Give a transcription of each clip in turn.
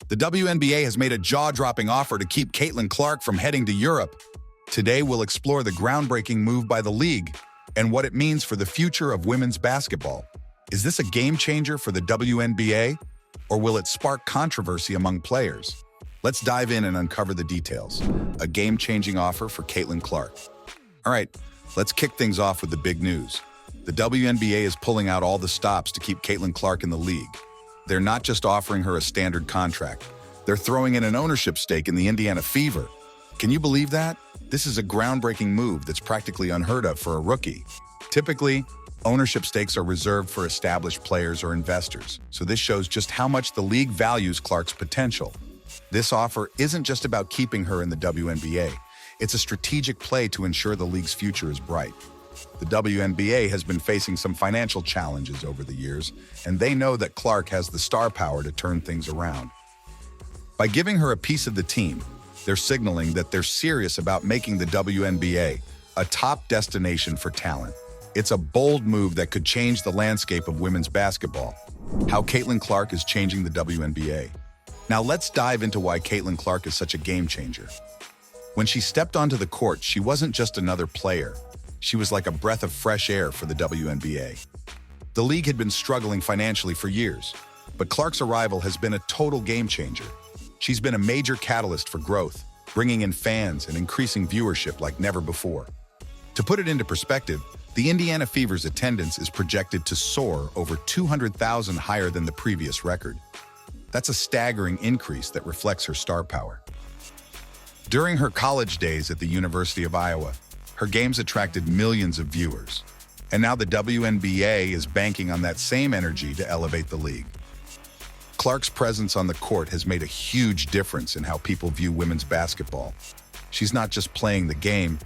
The WNBA has made a jaw-dropping offer to keep Caitlin Clark from heading to Europe. Today, we'll explore the groundbreaking move by the league and what it means for the future of women's basketball. Is this a game changer for the WNBA, or will it spark controversy among players? Let's dive in and uncover the details. A game-changing offer for Caitlin Clark. All right, let's kick things off with the big news. The WNBA is pulling out all the stops to keep Caitlin Clark in the league. They're not just offering her a standard contract. They're throwing in an ownership stake in the Indiana Fever. Can you believe that? This is a groundbreaking move that's practically unheard of for a rookie. Typically, ownership stakes are reserved for established players or investors, so this shows just how much the league values Clark's potential. This offer isn't just about keeping her in the WNBA. It's a strategic play to ensure the league's future is bright. The WNBA has been facing some financial challenges over the years, and they know that Clark has the star power to turn things around. By giving her a piece of the team, they're signaling that they're serious about making the WNBA a top destination for talent. It's a bold move that could change the landscape of women's basketball. How Caitlin Clark is changing the WNBA. Now let's dive into why Caitlin Clark is such a game changer. When she stepped onto the court, she wasn't just another player. She was like a breath of fresh air for the WNBA. The league had been struggling financially for years, but Clark's arrival has been a total game changer. She's been a major catalyst for growth, bringing in fans and increasing viewership like never before. To put it into perspective, the Indiana Fever's attendance is projected to soar over 200,000 higher than the previous record. That's a staggering increase that reflects her star power. During her college days at the University of Iowa, her games attracted millions of viewers. And now the WNBA is banking on that same energy to elevate the league. Clark's presence on the court has made a huge difference in how people view women's basketball. She's not just playing the game,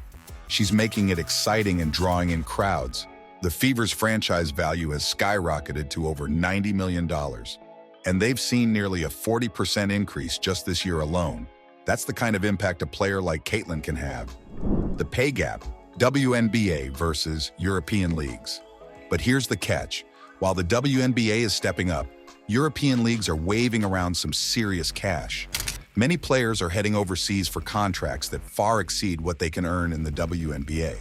she's making it exciting and drawing in crowds. The Fever's franchise value has skyrocketed to over $90 million, and they've seen nearly a 40% increase just this year alone. That's the kind of impact a player like Caitlin can have. The pay gap, WNBA versus European leagues. But here's the catch. While the WNBA is stepping up, European leagues are waving around some serious cash. Many players are heading overseas for contracts that far exceed what they can earn in the WNBA.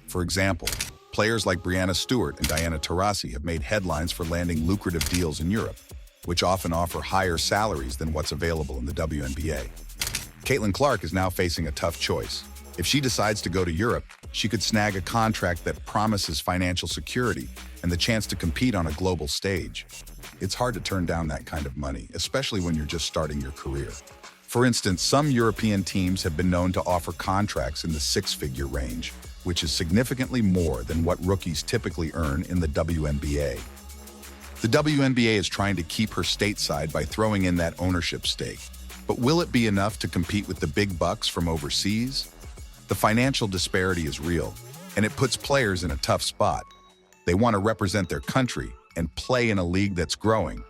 For example, players like Brianna Stewart and Diana Taurasi have made headlines for landing lucrative deals in Europe, which often offer higher salaries than what's available in the WNBA. Caitlin Clark is now facing a tough choice. If she decides to go to Europe, she could snag a contract that promises financial security and the chance to compete on a global stage. It's hard to turn down that kind of money, especially when you're just starting your career. For instance, some European teams have been known to offer contracts in the six-figure range, which is significantly more than what rookies typically earn in the WNBA. The WNBA is trying to keep her stateside by throwing in that ownership stake. But will it be enough to compete with the big bucks from overseas? The financial disparity is real, and it puts players in a tough spot. They want to represent their country and play in a league that's growing.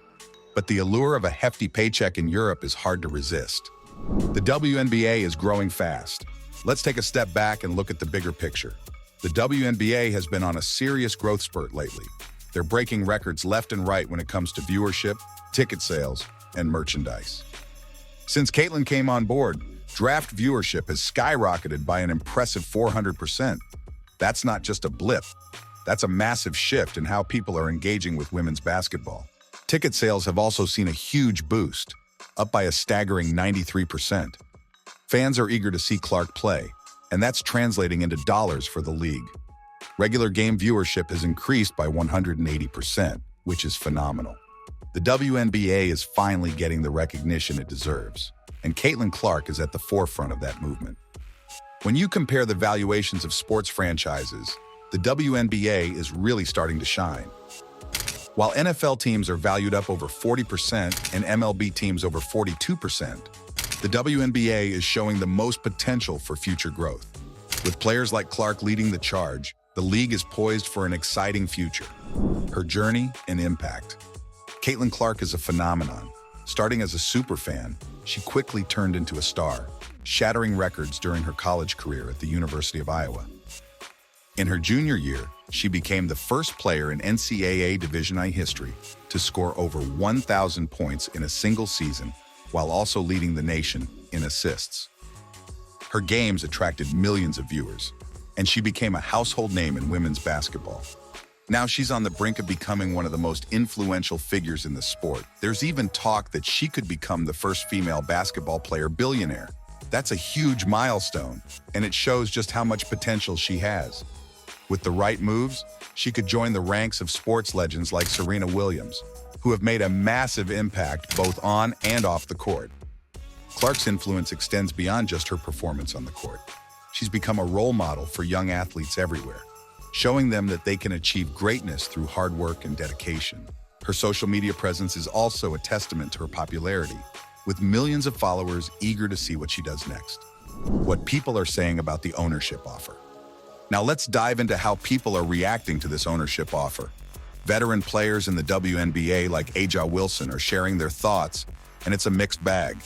But the allure of a hefty paycheck in Europe is hard to resist. The WNBA is growing fast. Let's take a step back and look at the bigger picture. The WNBA has been on a serious growth spurt lately. They're breaking records left and right when it comes to viewership, ticket sales, and merchandise. Since Caitlin came on board, draft viewership has skyrocketed by an impressive 400%. That's not just a blip. That's a massive shift in how people are engaging with women's basketball. Ticket sales have also seen a huge boost, up by a staggering 93%. Fans are eager to see Clark play, and that's translating into dollars for the league. Regular game viewership has increased by 180%, which is phenomenal. The WNBA is finally getting the recognition it deserves, and Caitlin Clark is at the forefront of that movement. When you compare the valuations of sports franchises, the WNBA is really starting to shine. While NFL teams are valued up over 40% and MLB teams over 42%, the WNBA is showing the most potential for future growth. With players like Clark leading the charge, the league is poised for an exciting future. Her journey and impact. Caitlin Clark is a phenomenon. Starting as a superfan, she quickly turned into a star, shattering records during her college career at the University of Iowa. In her junior year, she became the first player in NCAA Division I history to score over 1,000 points in a single season while also leading the nation in assists. Her games attracted millions of viewers, and she became a household name in women's basketball. Now she's on the brink of becoming one of the most influential figures in the sport. There's even talk that she could become the first female basketball player billionaire. That's a huge milestone, and it shows just how much potential she has. With the right moves, she could join the ranks of sports legends like Serena Williams, who have made a massive impact both on and off the court. Clark's influence extends beyond just her performance on the court. She's become a role model for young athletes everywhere, showing them that they can achieve greatness through hard work and dedication. Her social media presence is also a testament to her popularity, with millions of followers eager to see what she does next. What people are saying about the ownership offer. Now let's dive into how people are reacting to this ownership offer. Veteran players in the WNBA like A'ja Wilson are sharing their thoughts, and it's a mixed bag.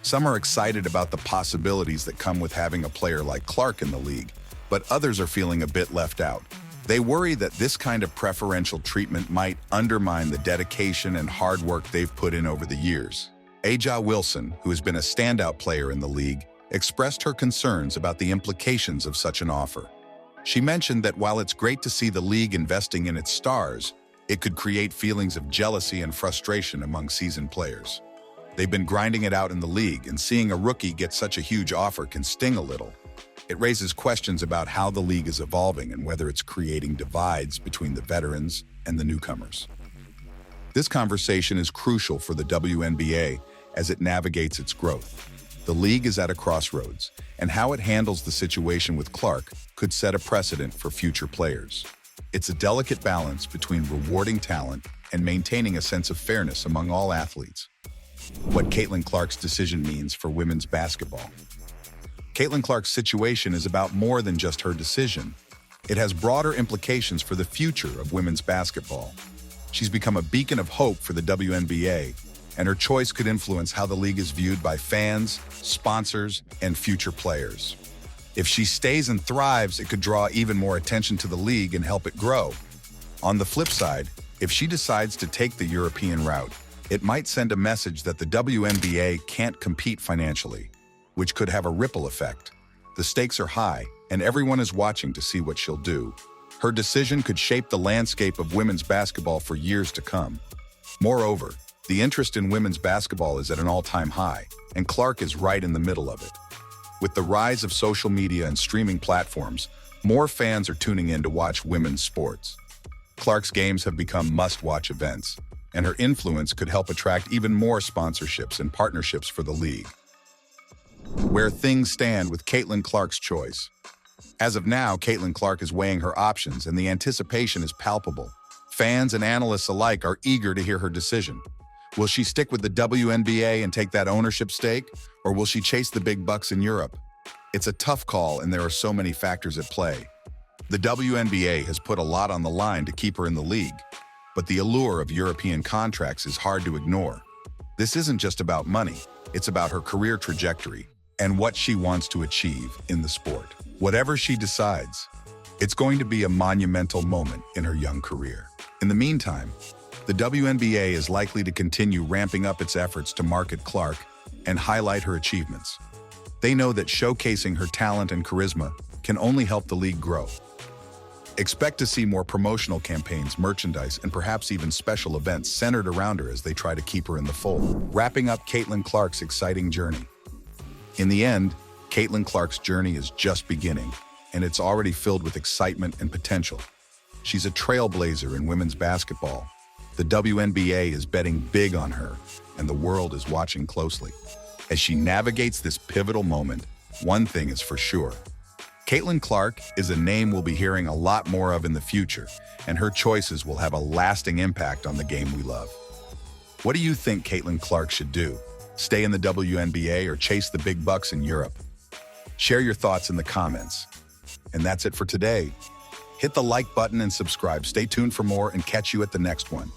Some are excited about the possibilities that come with having a player like Clark in the league, but others are feeling a bit left out. They worry that this kind of preferential treatment might undermine the dedication and hard work they've put in over the years. A'ja Wilson, who has been a standout player in the league, expressed her concerns about the implications of such an offer. She mentioned that while it's great to see the league investing in its stars, it could create feelings of jealousy and frustration among seasoned players. They've been grinding it out in the league, and seeing a rookie get such a huge offer can sting a little. It raises questions about how the league is evolving and whether it's creating divides between the veterans and the newcomers. This conversation is crucial for the WNBA as it navigates its growth. The league is at a crossroads, and how it handles the situation with Clark could set a precedent for future players. It's a delicate balance between rewarding talent and maintaining a sense of fairness among all athletes. What Caitlin Clark's decision means for women's basketball. Caitlin Clark's situation is about more than just her decision. It has broader implications for the future of women's basketball. She's become a beacon of hope for the WNBA, and her choice could influence how the league is viewed by fans, sponsors, and future players. If she stays and thrives, it could draw even more attention to the league and help it grow. On the flip side, if she decides to take the European route, it might send a message that the WNBA can't compete financially, which could have a ripple effect. The stakes are high, and everyone is watching to see what she'll do. Her decision could shape the landscape of women's basketball for years to come. Moreover, the interest in women's basketball is at an all-time high, and Clark is right in the middle of it. With the rise of social media and streaming platforms, more fans are tuning in to watch women's sports. Clark's games have become must-watch events, and her influence could help attract even more sponsorships and partnerships for the league. Where things stand with Caitlin Clark's choice. As of now, Caitlin Clark is weighing her options, and the anticipation is palpable. Fans and analysts alike are eager to hear her decision. Will she stick with the WNBA and take that ownership stake, or will she chase the big bucks in Europe? It's a tough call, and there are so many factors at play. The WNBA has put a lot on the line to keep her in the league, but the allure of European contracts is hard to ignore. This isn't just about money, it's about her career trajectory and what she wants to achieve in the sport. Whatever she decides, it's going to be a monumental moment in her young career. In the meantime, the WNBA is likely to continue ramping up its efforts to market Clark and highlight her achievements. They know that showcasing her talent and charisma can only help the league grow. Expect to see more promotional campaigns, merchandise, and perhaps even special events centered around her as they try to keep her in the fold. Wrapping up Caitlin Clark's exciting journey. In the end, Caitlin Clark's journey is just beginning, and it's already filled with excitement and potential. She's a trailblazer in women's basketball. The WNBA is betting big on her, and the world is watching closely. As she navigates this pivotal moment, one thing is for sure. Caitlin Clark is a name we'll be hearing a lot more of in the future, and her choices will have a lasting impact on the game we love. What do you think Caitlin Clark should do? Stay in the WNBA or chase the big bucks in Europe? Share your thoughts in the comments. And that's it for today. Hit the like button and subscribe. Stay tuned for more and catch you at the next one.